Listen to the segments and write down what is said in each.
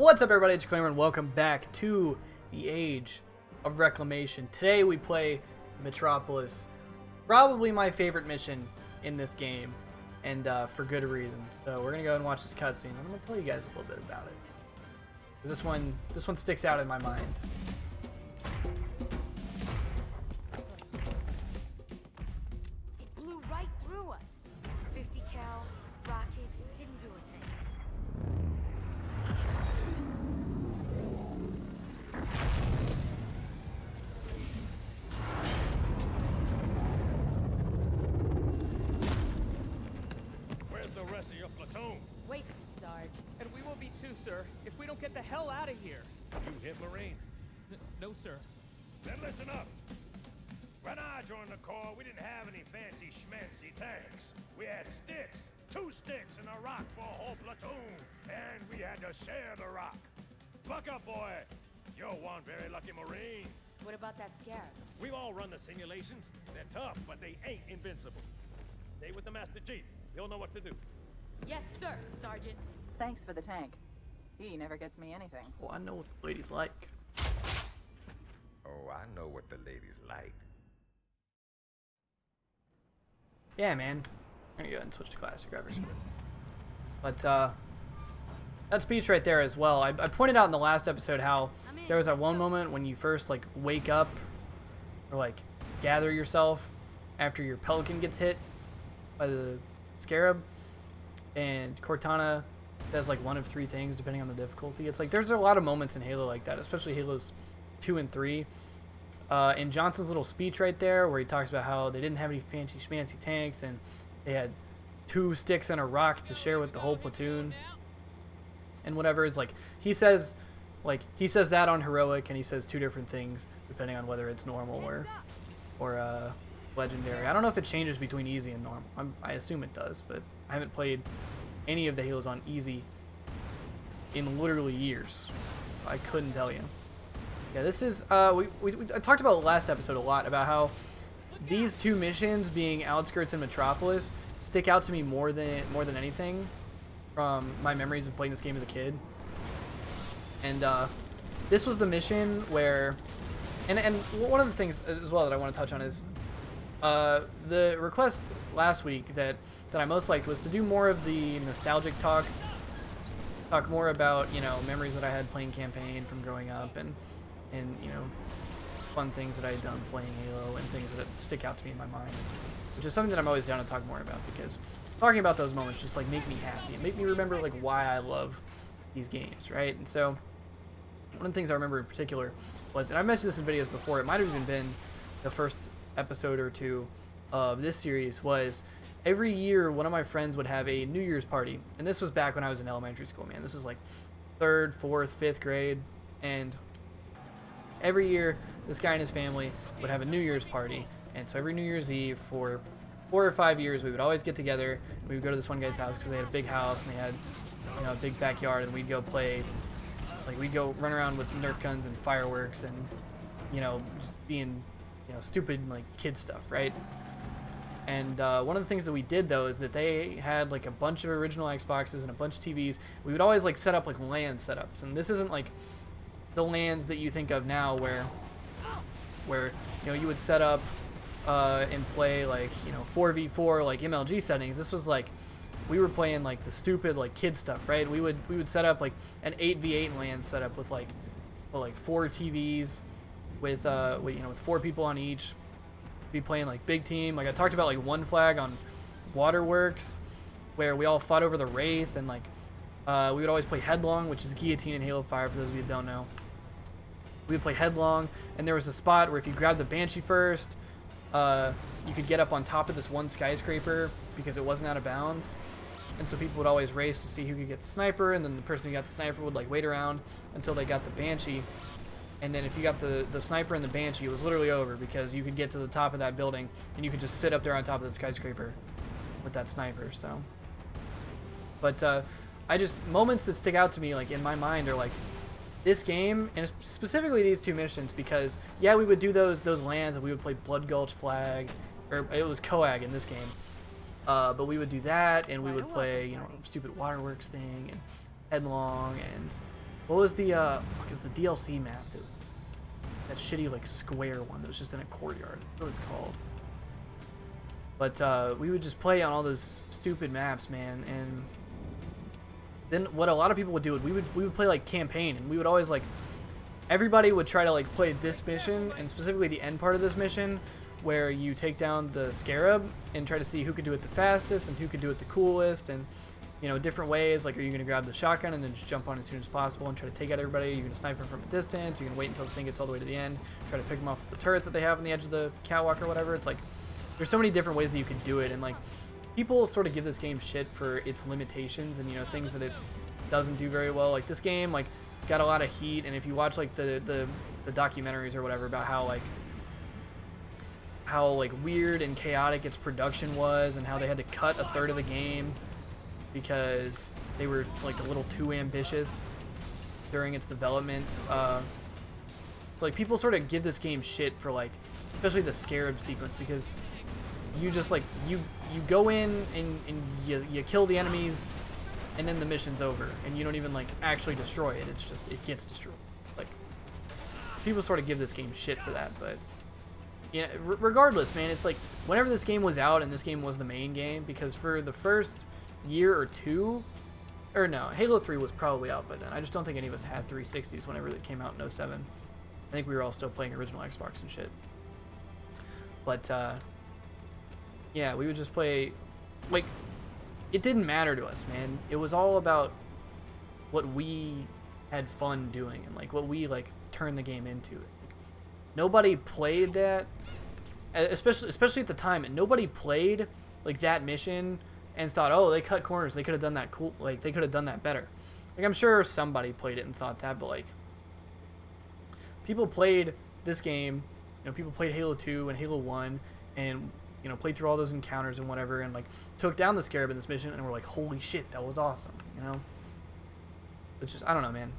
What's up, everybody? It's Reclaimer, and welcome back to the Age of Reclamation. Today we play Metropolis, probably my favorite mission in this game, and for good reason. So we're gonna go and watch this cutscene, and I'm gonna tell you guys a little bit about it. This one sticks out in my mind. It blew right through us. 50 cal rockets didn't do a thing. Where's the rest of your platoon? Wasted, Sarge. And we will be too, sir, if we don't get the hell out of here. You hit Marine? No, sir. Then listen up. When I joined the Corps, we didn't have any fancy schmancy tanks. We had sticks. 2 sticks and a rock for a whole platoon. And we had to share the rock. Buck up, boy. You're one very lucky Marine. What about that Scarab? We've all run the simulations. They're tough, but they ain't invincible. Stay with the Master Chief. He'll know what to do. Yes, sir, Sergeant. Thanks for the tank. He never gets me anything. Well, I know what the ladies like. Oh, I know what the ladies like. Yeah, man. I'm gonna go ahead and switch to classic graphics. But that speech right there as well. I pointed out in the last episode how there was that one moment when you first like wake up or like gather yourself after your pelican gets hit by the scarab, and Cortana says like one of 3 things depending on the difficulty. It's like there's a lot of moments in Halo like that, especially Halos 2 and 3. In Johnson's little speech right there where he talks about how they didn't have any fancy schmancy tanks and they had 2 sticks and a rock to share with the whole platoon and whatever, is like he says that on heroic, and he says 2 different things depending on whether it's normal or legendary. I don't know if it changes between easy and normal. I assume it does, but I haven't played any of the Halos on easy in literally years. I couldn't tell you. Yeah, this is I talked about last episode a lot about how these 2 missions, being Outskirts and Metropolis, stick out to me more than anything from my memories of playing this game as a kid. And this was the mission where, and one of the things as well that I want to touch on is the request last week that I most liked was to do more of the nostalgic talk more about, you know, memories that I had playing campaign from growing up, and you know, fun things that I had done playing Halo and things that stick out to me in my mind, which is something that I'm always down to talk more about, because talking about those moments just like make me happy and make me remember like why I love these games, right? And so one of the things I remember in particular was, and I've mentioned this in videos before, it might have even been the first episode or 2 of this series, was every year one of my friends would have a New Year's party. And this was back when I was in elementary school, man. This was like 3rd, 4th, 5th grade. And every year this guy and his family would have a New Year's party. And so every New Year's Eve for 4 or 5 years we would always get together. We would go to this one guy's house because they had a big house and they had, you know, a big backyard, and we'd go play, like we'd go run around with Nerf guns and fireworks and, you know, just being, you know, stupid like kid stuff, right? And one of the things that we did though is that they had like a bunch of original Xboxes and a bunch of TVs. We would always like set up like LAN setups, and this isn't like the LANs that you think of now where you know you would set up and play like, you know, 4v4 like MLG settings. This was like we were playing like the stupid like kid stuff, right? We would set up like an 8v8 LAN setup with like 4 TVs with you know, with 4 people on each. Be playing like big team. Like I talked about like One Flag on Waterworks, where we all fought over the Wraith, and like we would always play Headlong, which is guillotine in Halo 5 for those of you who don't know. We would play Headlong, and there was a spot where if you grabbed the Banshee first, you could get up on top of this one skyscraper because it wasn't out of bounds. And so people would always race to see who could get the sniper, and then the person who got the sniper would like wait around until they got the Banshee. And then if you got the sniper and the Banshee, it was literally over, because you could get to the top of that building and you could just sit up there on top of the skyscraper with that sniper. So, but I just, moments that stick out to me like in my mind are like this game, and specifically these 2 missions, because yeah, we would do those LANs, and we would play Blood Gulch Flag, or it was Coag in this game, but we would do that, and we would play, you know, stupid Waterworks thing and Headlong and What was the fuck? It was the DLC map that shitty like square one that was just in a courtyard. That's what it's called. But we would just play on all those stupid maps, man. And then what a lot of people would do, we would play like campaign, and we would always like, everybody would try to like play this mission, and specifically the end part of this mission, where you take down the scarab and try to see who could do it the fastest and who could do it the coolest, and you know, different ways. Like, are you gonna grab the shotgun and then just jump on as soon as possible and try to take out everybody? You're gonna snipe them from a distance. You're gonna wait until the thing gets all the way to the end, try to pick them off the turret that they have on the edge of the catwalk or whatever. It's like, there's so many different ways that you can do it, and like, people sort of give this game shit for its limitations and, you know, things that it doesn't do very well. Like, this game like got a lot of heat, and if you watch like the documentaries or whatever about how like weird and chaotic its production was, and how they had to cut a third of the game because they were like a little too ambitious during its development. It's like people sort of give this game shit for like, especially the scarab sequence, because you just like you go in and you kill the enemies, and then the mission's over, and you don't even like actually destroy it. It's just, it gets destroyed. Like, people sort of give this game shit for that, but yeah, regardless, man, it's like whenever this game was out, and this game was the main game, because for the first year or two, or no, Halo 3 was probably out by then. I just don't think any of us had 360s whenever it came out in 07. I think we were all still playing original Xbox and shit. But yeah, we would just play, like, it didn't matter to us, man. It was all about what we had fun doing, and like what we like turned the game into. Like, nobody played that, especially at the time, and nobody played like that mission and thought, oh, they cut corners, they could have done that cool, like they could have done that better. Like, I'm sure somebody played it and thought that, but like, people played this game, you know, people played Halo 2 and Halo 1, and you know, played through all those encounters and whatever, and like took down the scarab in this mission, and we're like, holy shit, that was awesome, you know? It's just, I don't know, man.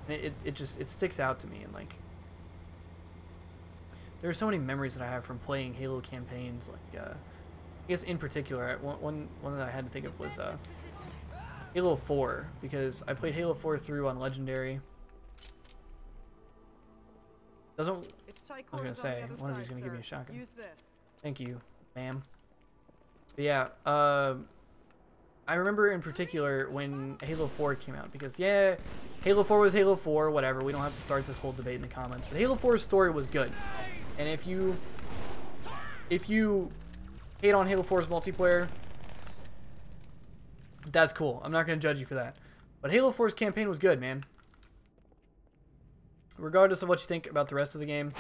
It just, it sticks out to me, and like, there are so many memories that I have from playing Halo campaigns. Like, I guess in particular, one that I had to think of was Halo 4, because I played Halo 4 through on Legendary. I was gonna say, one of these is gonna give me a shotgun. Use this. Thank you, ma'am. But yeah, I remember in particular when Halo 4 came out, because yeah, Halo 4 was Halo 4, whatever, we don't have to start this whole debate in the comments, but Halo 4's story was good. And if you hate on Halo 4's multiplayer, that's cool. I'm not gonna judge you for that. But Halo 4's campaign was good, man. Regardless of what you think about the rest of the game,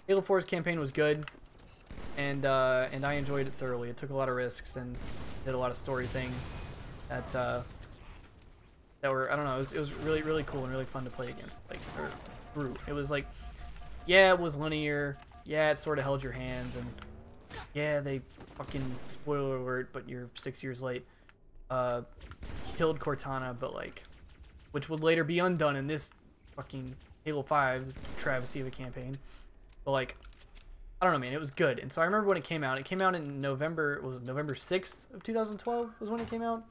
Halo 4's campaign was good, and I enjoyed it thoroughly. It took a lot of risks and did a lot of story things that were, I don't know, it was really, really cool and really fun to play against, like, or through. It was like, yeah, it was linear, yeah, it sort of held your hands, and yeah, they fucking, spoiler alert, but you're 6 years late, killed Cortana, but like, which would later be undone in this fucking Halo 5 travesty of a campaign. But like, I don't know, man, it was good. And so I remember when it came out in November, was it November 6th of 2012 was when it came out?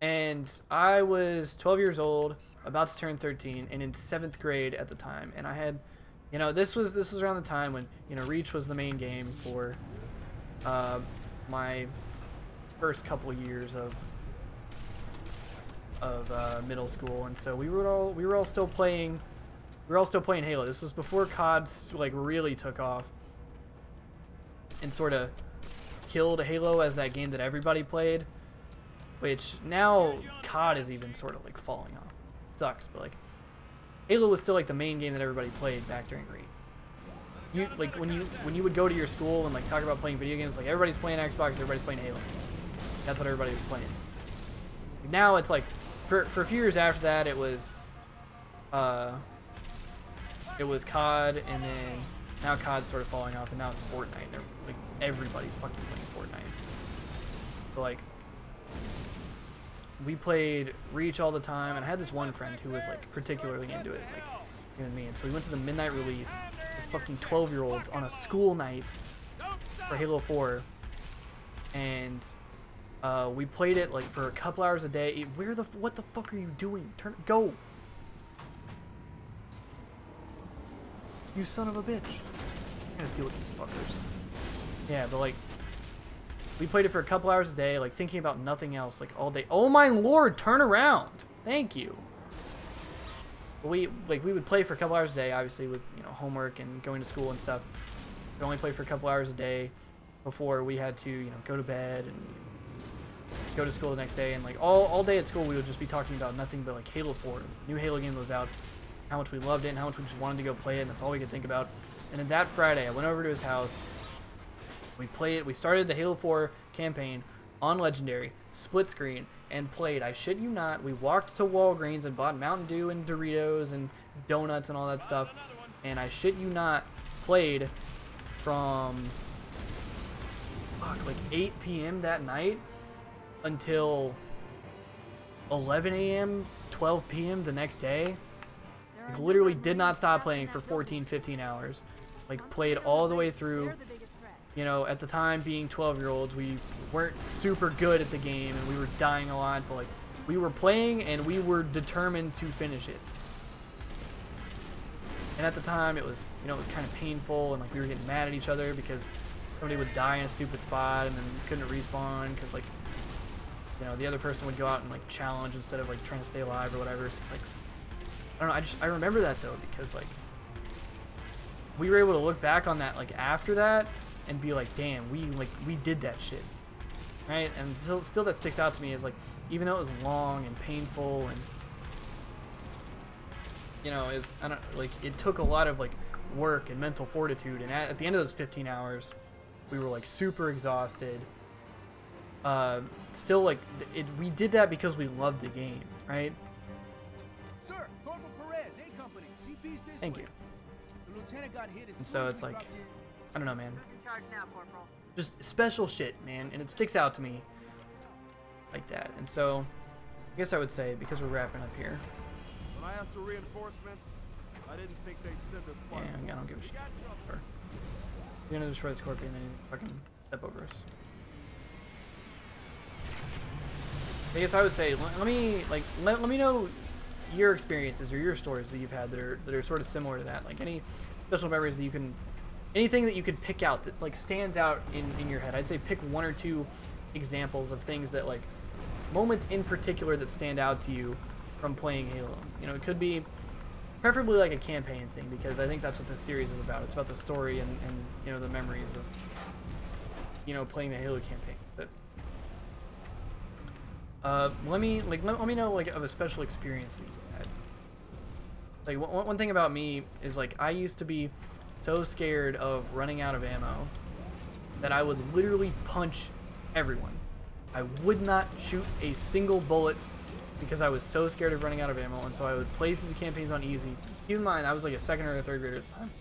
And I was 12 years old, about to turn 13, and in 7th grade at the time. And I had, you know, this was around the time when, you know, Reach was the main game for my first couple years of middle school, and so we were all still playing Halo. This was before COD like really took off and sort of killed Halo as that game that everybody played, which now COD is even sort of like falling off. It sucks, but like, Halo was still like the main game that everybody played back during Reach. You like when you would go to your school and like talk about playing video games, like everybody's playing Xbox, everybody's playing Halo. That's what everybody was playing. Now it's like, for a few years after that, it was COD, and then now COD's sort of falling off, and now it's Fortnite. Like, everybody's fucking playing Fortnite. So like, we played Reach all the time, and I had this one friend who was like particularly into it, like you and me. And so we went to the midnight release, this fucking 12-year-old on a school night for Halo 4, and We played it like for a couple hours a day. What the fuck are you doing? Go. You son of a bitch. I gotta deal with these fuckers. Yeah, but like, we played it for a couple hours a day, like thinking about nothing else, like all day. Oh my lord, turn around. Thank you. We would play for a couple hours a day, obviously with, you know, homework and going to school and stuff. We only play for a couple hours a day before we had to, you know, go to bed and go to school the next day. And like all day at school, we would just be talking about nothing but like Halo 4. It was the new Halo game that was out, how much we loved it and how much we just wanted to go play it, and that's all we could think about. And then that Friday, I went over to his house. We played. We started the Halo 4 campaign on Legendary, split screen, and played. I shit you not. We walked to Walgreens and bought Mountain Dew and Doritos and donuts and all that stuff. And I shit you not, played from like 8 p.m. that night until 11 a.m., 12 p.m. the next day. Like, literally did not stop playing for 14, 15 hours. Like, played all the way through. You know, at the time, being 12-year-olds, we weren't super good at the game, and we were dying a lot, but, like, we were playing, and we were determined to finish it. And at the time, it was, you know, it was kind of painful, and, like, we were getting mad at each other because somebody would die in a stupid spot, and then couldn't respawn, because, like, you know, the other person would go out and, like, challenge instead of, like, trying to stay alive or whatever, so it's, like, I don't know, I remember that, though, because, like, we were able to look back on that, like, after that, and be like, damn, we did that shit, right? And still that sticks out to me is like, even though it was long and painful, and you know, it took a lot of like work and mental fortitude, and at the end of those 15 hours, we were like super exhausted. Still, like, we did that because we loved the game, right? Sir, Corporal Perez, A Company, CP's this Thank way. you. The lieutenant got hit as And soon so as it's we like, dropped in. I don't know, man. Charge now, Corporal. Just special shit, man, and it sticks out to me like that. And so, I guess I would say, because we're wrapping up here. When I asked for reinforcements, I didn't think they'd send us. Yeah, I don't give a shit. You're gonna destroy the Scorpion and then you fucking step over us. I guess I would say, let me know your experiences or your stories that you've had that are sort of similar to that. Like any special memories that you can, anything that you could pick out that like stands out in your head. I'd say pick one or two examples of things that like moments in particular that stand out to you from playing Halo. You know, it could be preferably like a campaign thing, because I think that's what this series is about. It's about the story and you know, the memories of, you know, playing the Halo campaign. But let me know like of a special experience that you had. Like one thing about me is like I used to be so scared of running out of ammo that I would literally punch everyone. I would not shoot a single bullet because I was so scared of running out of ammo, and so I would play through the campaigns on easy. Keep in mind, I was like a second or a third grader at the time.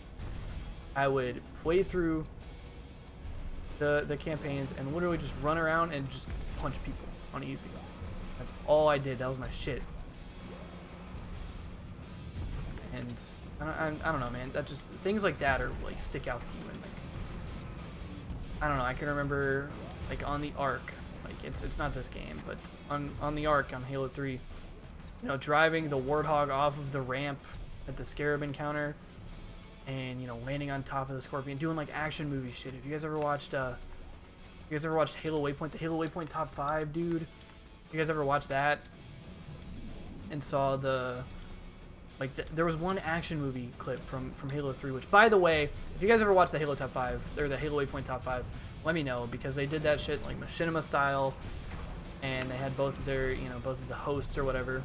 I would play through the campaigns and literally just run around and just punch people on easy. That's all I did. That was my shit. And I don't know, man. That just, things like that are like stick out to you, and like I don't know. I can remember like on the Ark. It's not this game, but on the Ark on Halo 3, you know, driving the Warthog off of the ramp at the Scarab encounter, and you know, landing on top of the Scorpion, doing like action movie shit. If you guys ever watched Halo Waypoint, the Halo Waypoint top 5, dude? You guys ever watched that and saw there was one action movie clip from Halo 3, which, by the way, if you guys ever watched the Halo top 5 or the Halo Waypoint top 5, let me know, because they did that shit like machinima style, and they had both of their, you know, both of the hosts or whatever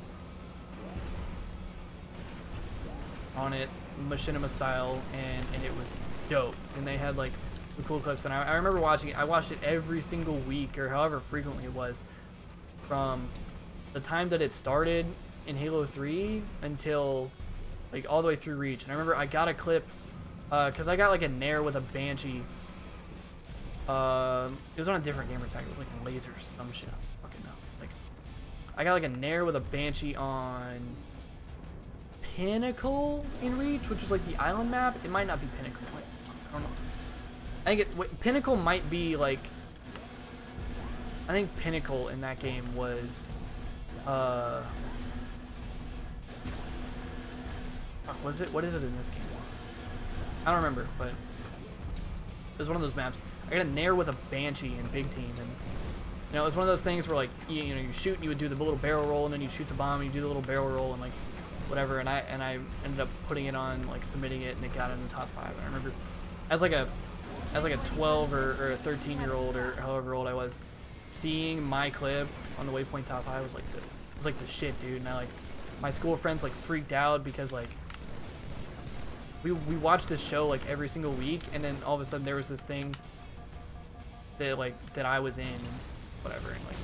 on it, machinima style, and it was dope. And they had like some cool clips, and I remember watching it. I watched it every single week, or however frequently it was, from the time that it started in Halo 3 until like all the way through Reach. And I remember I got a clip because I got like a Nair with a Banshee. It was on a different gamer tag. It was like lasers, some shit. I don't fucking know. Like, I got like a Nair with a Banshee on Pinnacle in Reach, which is like the island map. It might not be Pinnacle. I don't know. I think Pinnacle might be like I think pinnacle in that game was, fuck, was it? What is it in this game? I don't remember, but it was one of those maps. I got a nair with a banshee in big team, and you know, it was one of those things where like you know, you shoot and you would do the little barrel roll, and then you shoot the bomb and you do the little barrel roll and like whatever. And I ended up putting it on, like submitting it, and it got in the top 5. And I remember as like a 12 or a 13-year-old or however old I was, seeing my clip on the Waypoint top 5 was like the shit, dude. And I like my school friends like freaked out because like we watched this show like every single week, and then all of a sudden there was this thing that I was in and whatever, and like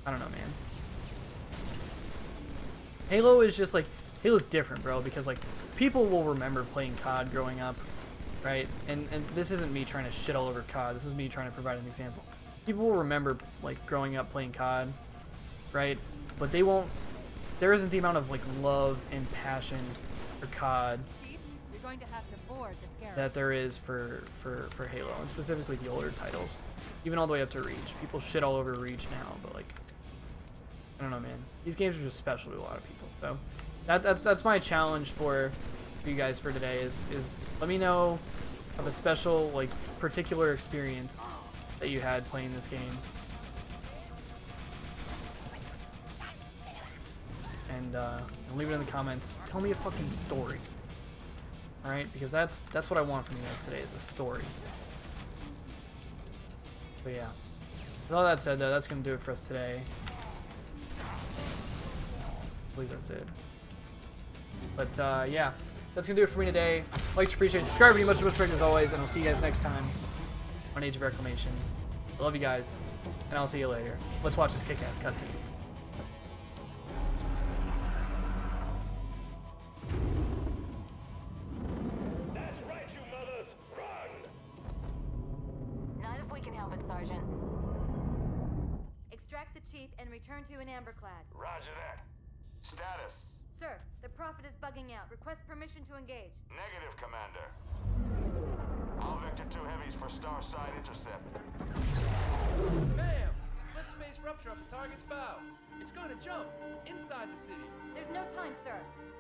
I don't know, man. Halo is just like, Halo's different, bro, because like people will remember playing COD growing up, right? And this isn't me trying to shit all over COD. This is me trying to provide an example. People will remember like growing up playing COD, right? But they won't. There isn't the amount of like love and passion for COD Going to have to board the Scarab that there is for Halo, and specifically the older titles, even all the way up to Reach. People shit all over Reach now, but like I don't know, man. These games are just special to a lot of people. So that's my challenge for you guys for today. Is let me know of a special like particular experience that you had playing this game, and leave it in the comments. Tell me a fucking story. Alright, because that's what I want from you guys today, is a story. But yeah. With all that said though, that's gonna do it for us today. I believe that's it. But yeah, that's gonna do it for me today. Like, appreciate it. Subscribe, much respect as always, and I'll see you guys next time on Age of Reclamation. I love you guys, and I'll see you later. Let's watch this kick-ass cutscene. Extract the chief and return to an amberclad. Roger that. Status. Sir, the Prophet is bugging out. Request permission to engage. Negative, Commander. All Vector 2 heavies for star side intercept. Bam! Slip space rupture off the target's bow. It's going to jump inside the city. There's no time, sir.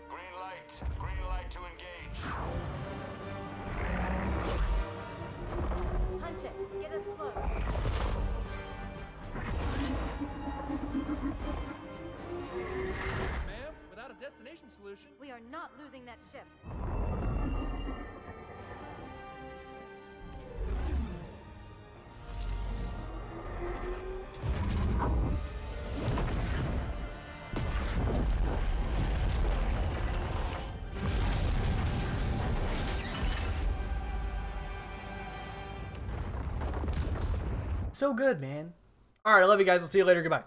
Green light. Green light to engage. Punch it. Get us close. Ma'am, without a destination solution. We are not losing that ship. So good, man. Alright, I love you guys. I'll see you later. Goodbye.